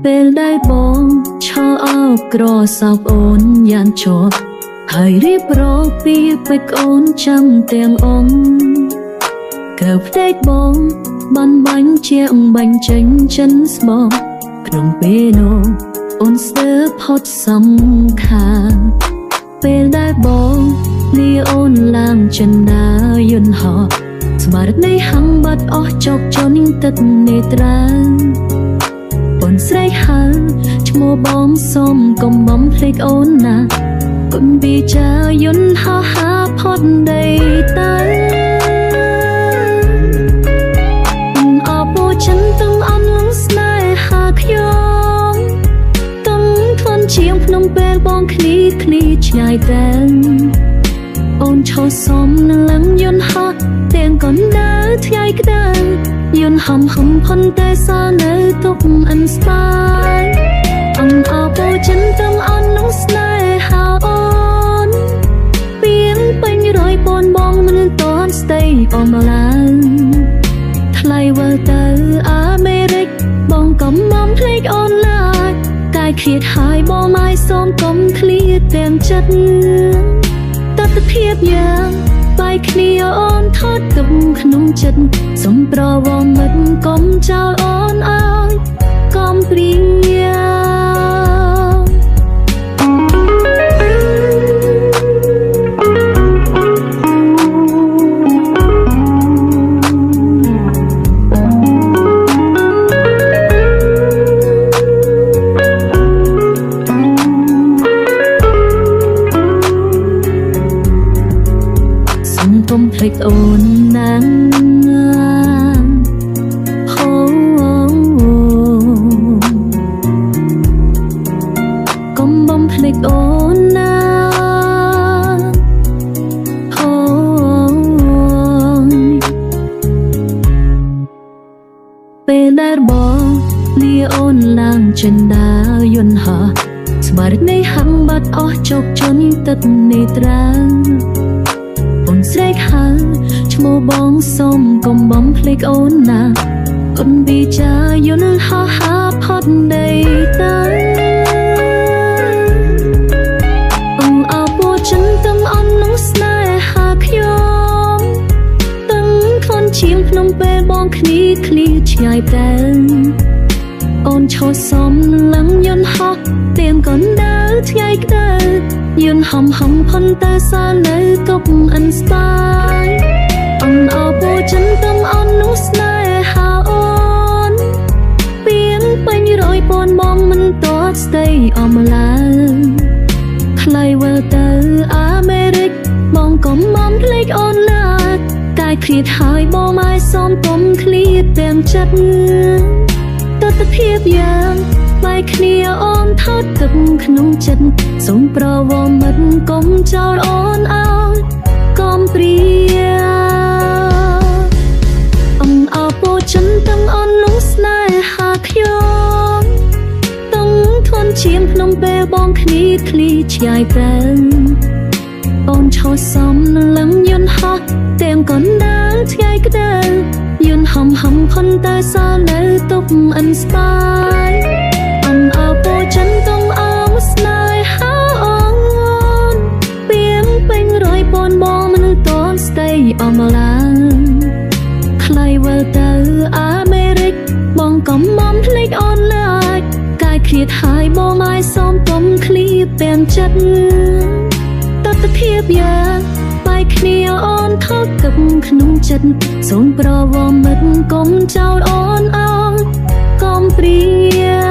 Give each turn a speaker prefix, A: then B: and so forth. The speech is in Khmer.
A: ពេលដែលបងឈរអោបក្រសោបអូនយ៉ាងជាប់ហើយរៀបរកពីពេកអូនចាំទាំងអង្គកើផ្ទៃបងបានបាញ់ជាបាញ់ចេញចិនស្បោក្នុងពេលនោះអូនស្ទើរផុតសំខានពេលដែលបងលាអូនឡើងចិនដាយន្តហោះស្មារតីហាំងបាត់អស់ចប់ចោលនឹងទឹកនេត្រាអូនស្រែកហៅឈ្មោះបងសុំកុំបំភ្លេចអូនណាគុណពីចាយន្តហោះហាផុតដីតាអបោចិនទាំងអន់លងស្នេហាខ្ញុំទាំងធន់ជាងភ្នំពេលបងឃ្លីឆ្ងាយតែអូនឈរសំនឹងលឹងយន្តហោះទាំងកណ្ដាលថ្ងៃក្តៅយន្តហំផុនតែសល់នៅទុកអិនស្បាយអបោចិនទាំងអន់លងស្នេហាអូនពីងពេញរយពនបងមិនតន់ស្ដីអមឡើងថ្លៃវិលទៅអាមេរិកបងកំបំភ្លេចអូនឡើយកាយឃ្លាតហើយបងម៉ាយសូមកុំឃ្លាតទាំងចិត្តតតភាពយ៉ាងបាយគ្នាអូនថតទុកក្នុងចិត្តសុំប្រវងមិត្តកុំចោលអូនអើយកុំព្រៀងកុំភ្លេចអូនណាំកុំបំភ្លេចអូនណាពេលដែលបងលាអូនឡើងចិនដាយន្តហោះស្មារតីហាំងបាត់អស់ជោគជន់ទឹកនេត្រាអូនស្រែកហៅឈ្មោះបងសុំកុំបំភ្លេចអូនណាគុណពីចាយន្តហោះហាផុតដីតាអបោចិនទាំងអន់លងស្នេហាខ្ញុំទាំងធន់ជាងភ្នំពេលបងឃ្លីឆ្ងាយតែអូនឈរសំលឹងយន្តហោះទាំងកណ្ដាលថ្ងៃក្តៅយន្តហំផុនតែសល់នៅទុកអិនស្បាយអបោចិនទាំងអន់នោះស្នេហាអូនពីងពេញរយពនបងមិនតតស្ដីអមឡើងថ្លៃវិលទៅអាមេរិកបងកុំបំភ្លេចអូនឡើយកាយឃ្លាតហើយបងម៉ាយសូមកុំឃ្លាតទាំងចិត្តតតភាពយ៉ាងបាយគ្នាអូនថតទឹកក្នុងចិត្តសូមប្រវងមិត្តកុំចោលអូនអើយកុំព្រៀអបោចិនទាំងអន់លងស្នេហាខ្ញុំទាំងធន់ជាងភ្នំពេលបងឃ្លីឆ្ងាយតែអូនឈរសំលឹងយន្តហោះទាំងកណ្ដាលថ្ងៃក្តៅយន្តហំផុនតែសល់នៅទុកអិនស្បាយអបោចិនទាំងអងស្នេហាអូនពីងពេញរយពនបងមិនតន់ស្ដីអមឡើងថ្លៃវិលទៅអាមេរិកបងកុំបំភ្លេចអូនឡើយកាយឃ្លាតហើយបងម៉ាយសូមកុំឃ្លាតទាំងចិត្តតតភាពយ៉ាងបាយគ្នាអូនថតទុកក្នុងចិត្តសូមប្រវងមិត្តកុំចោលអូនអើយកុំព្រៀង